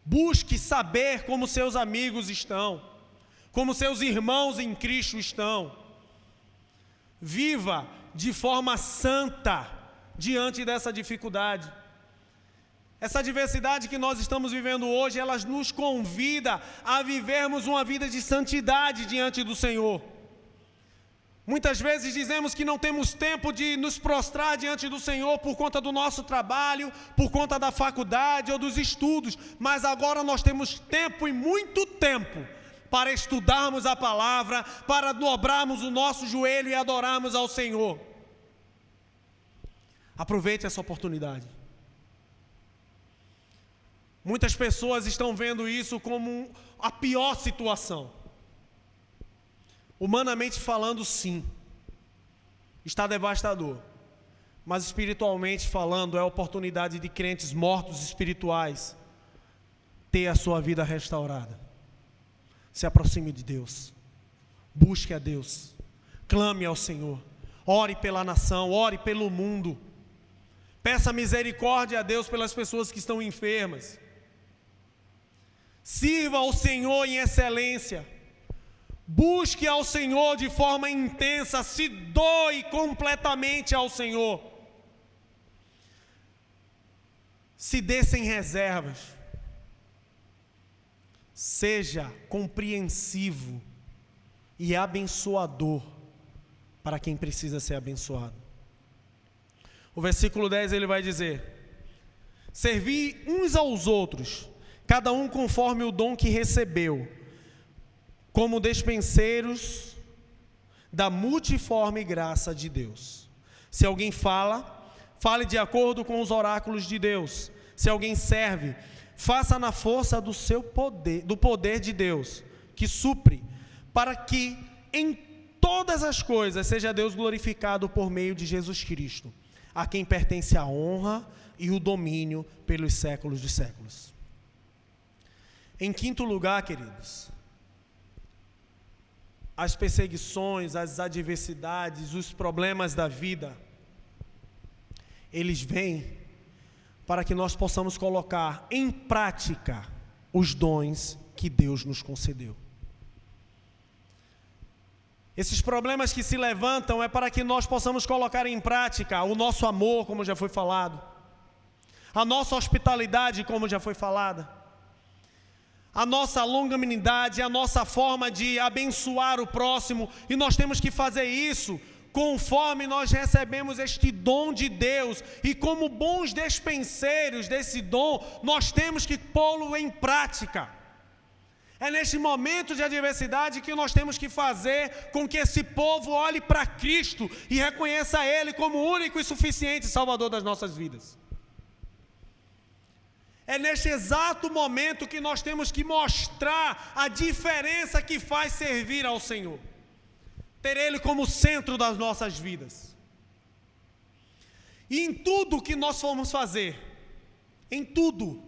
Busque saber como seus amigos estão, como seus irmãos em Cristo estão. Viva de forma santa diante dessa dificuldade. Essa diversidade que nós estamos vivendo hoje, ela nos convida a vivermos uma vida de santidade diante do Senhor. Muitas vezes dizemos que não temos tempo de nos prostrar diante do Senhor por conta do nosso trabalho, por conta da faculdade ou dos estudos, mas agora nós temos tempo e muito tempo para estudarmos a palavra, para dobrarmos o nosso joelho e adorarmos ao Senhor. Aproveite essa oportunidade. Muitas pessoas estão vendo isso como a pior situação. Humanamente falando, sim, está devastador. Mas espiritualmente falando, é a oportunidade de crentes mortos espirituais ter a sua vida restaurada. Se aproxime de Deus, busque a Deus, clame ao Senhor, ore pela nação, ore pelo mundo, peça misericórdia a Deus pelas pessoas que estão enfermas. Sirva ao Senhor em excelência. Busque ao Senhor de forma intensa, se doe completamente ao Senhor. Se dê sem reservas. Seja compreensivo e abençoador para quem precisa ser abençoado. O versículo 10 ele vai dizer: servi uns aos outros, cada um conforme o dom que recebeu, como despenseiros da multiforme graça de Deus. Se alguém fala, fale de acordo com os oráculos de Deus. Se alguém serve, faça na força do seu poder, do poder de Deus, que supre, para que em todas as coisas seja Deus glorificado por meio de Jesus Cristo, a quem pertence a honra e o domínio pelos séculos dos séculos. Em quinto lugar, queridos, as perseguições, as adversidades, os problemas da vida, eles vêm para que nós possamos colocar em prática os dons que Deus nos concedeu. Esses problemas que se levantam é para que nós possamos colocar em prática o nosso amor, como já foi falado, a nossa hospitalidade, como já foi falada, a nossa longanimidade, a nossa forma de abençoar o próximo, e nós temos que fazer isso conforme nós recebemos este dom de Deus, e como bons despenseiros desse dom, nós temos que pô-lo em prática. É neste momento de adversidade que nós temos que fazer com que esse povo olhe para Cristo e reconheça Ele como o único e suficiente Salvador das nossas vidas. É neste exato momento que nós temos que mostrar a diferença que faz servir ao Senhor. Ter Ele como centro das nossas vidas. E em tudo que nós formos fazer, em tudo,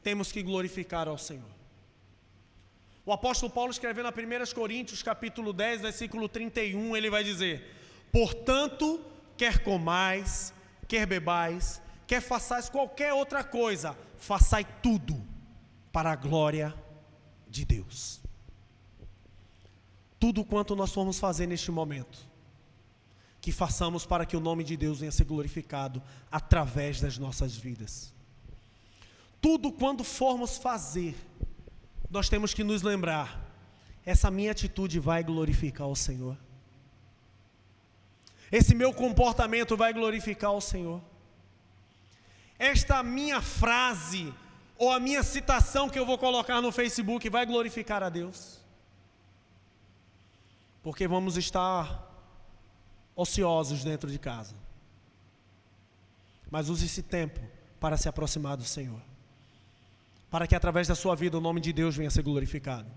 temos que glorificar ao Senhor. O apóstolo Paulo, escrevendo a 1 Coríntios, capítulo 10, versículo 31, ele vai dizer: portanto, quer comais, quer bebais, quer façais qualquer outra coisa, façai tudo para a glória de Deus. Tudo quanto nós formos fazer neste momento, que façamos para que o nome de Deus venha a ser glorificado através das nossas vidas. Tudo quando formos fazer, nós temos que nos lembrar: essa minha atitude vai glorificar o Senhor. Esse meu comportamento vai glorificar o Senhor. Esta minha frase ou a minha citação que eu vou colocar no Facebook vai glorificar a Deus. Porque vamos estar ociosos dentro de casa. Mas use esse tempo para se aproximar do Senhor. Para que através da sua vida o nome de Deus venha a ser glorificado.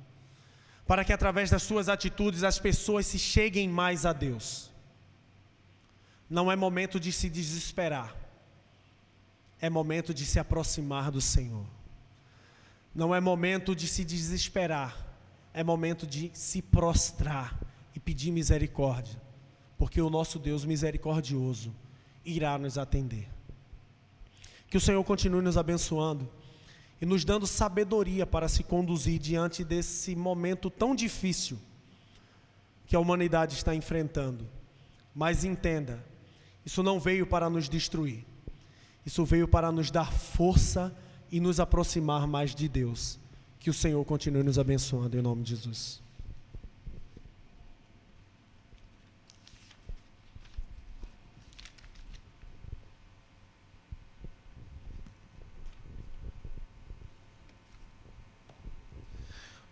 Para que através das suas atitudes as pessoas se cheguem mais a Deus. Não é momento de se desesperar. É momento de se aproximar do Senhor. Não é momento de se desesperar. É momento de se prostrar e pedir misericórdia. Porque o nosso Deus misericordioso irá nos atender. Que o Senhor continue nos abençoando e nos dando sabedoria para se conduzir diante desse momento tão difícil que a humanidade está enfrentando. Mas entenda, isso não veio para nos destruir. Isso veio para nos dar força e nos aproximar mais de Deus. Que o Senhor continue nos abençoando em nome de Jesus.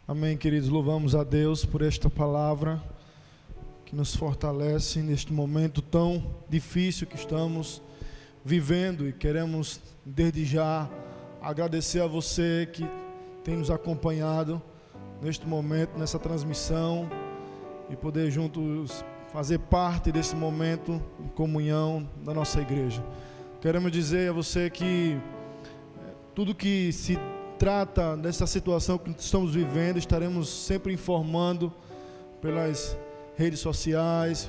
Amém, queridos. Louvamos a Deus por esta palavra que nos fortalece neste momento tão difícil que estamos vivendo, e queremos desde já agradecer a você que tem nos acompanhado neste momento, nessa transmissão, e poder juntos fazer parte desse momento de comunhão da nossa igreja. Queremos dizer a você que tudo que se trata dessa situação que estamos vivendo, estaremos sempre informando pelas redes sociais,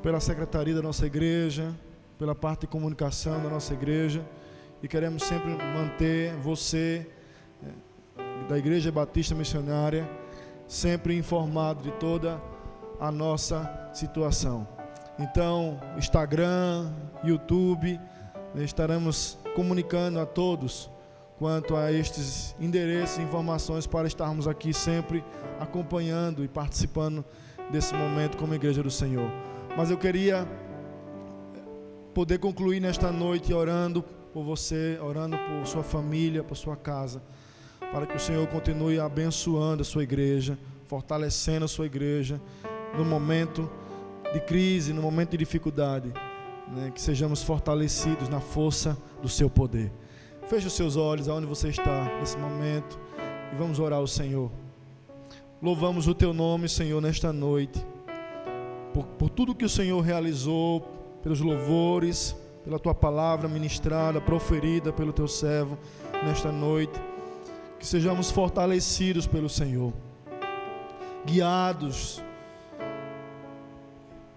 pela secretaria da nossa igreja, pela parte de comunicação da nossa igreja, e queremos sempre manter você da Igreja Batista Missionária sempre informado de toda a nossa situação. Então, Instagram, YouTube, estaremos comunicando a todos quanto a estes endereços e informações para estarmos aqui sempre acompanhando e participando desse momento como Igreja do Senhor. Mas eu queria poder concluir nesta noite orando por você, orando por sua família, por sua casa, para que o Senhor continue abençoando a sua igreja, fortalecendo a sua igreja no momento de crise, no momento de dificuldade, né? Que sejamos fortalecidos na força do seu poder. Feche os seus olhos aonde você está nesse momento e vamos orar ao Senhor. Louvamos o teu nome, Senhor, nesta noite, por tudo que o Senhor realizou, pelos louvores, pela tua palavra ministrada, proferida pelo teu servo nesta noite. Que sejamos fortalecidos pelo Senhor, guiados,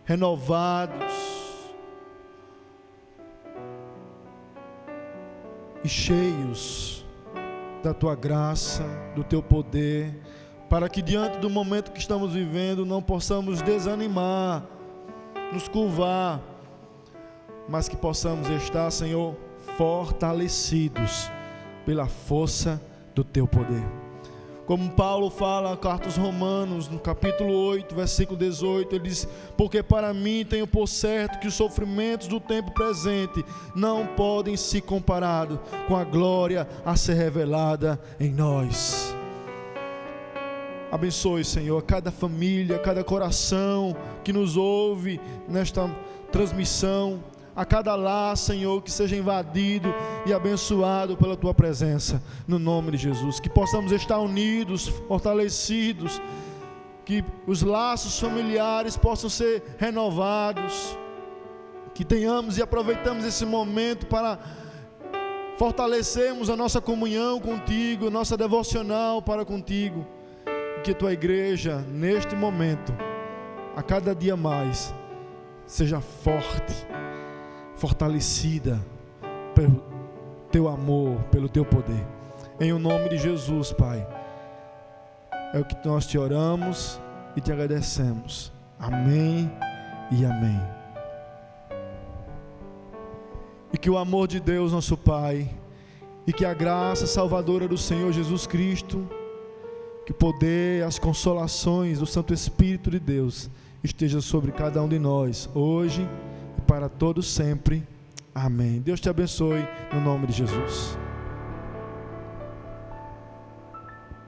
renovados e cheios da tua graça, do teu poder, para que diante do momento que estamos vivendo não possamos desanimar, nos curvar, mas que possamos estar, Senhor, fortalecidos pela força do teu poder. Como Paulo fala na carta aos Romanos, no capítulo 8, versículo 18, ele diz: porque para mim tenho por certo que os sofrimentos do tempo presente não podem se comparar com a glória a ser revelada em nós. Abençoe, Senhor, cada família, cada coração que nos ouve nesta transmissão, a cada lar, Senhor, que seja invadido e abençoado pela Tua presença, no nome de Jesus. Que possamos estar unidos, fortalecidos, que os laços familiares possam ser renovados, que tenhamos e aproveitamos esse momento para fortalecermos a nossa comunhão contigo, nossa devocional para contigo, e que Tua igreja, neste momento, a cada dia mais, seja forte, fortalecida pelo Teu amor, pelo Teu poder, em o nome de Jesus, Pai. É o que nós te oramos e te agradecemos. Amém e amém. E que o amor de Deus, nosso Pai, e que a graça salvadora do Senhor Jesus Cristo, que o poder, as consolações do Santo Espírito de Deus esteja sobre cada um de nós, hoje e para todos sempre. Amém. Deus te abençoe, no nome de Jesus.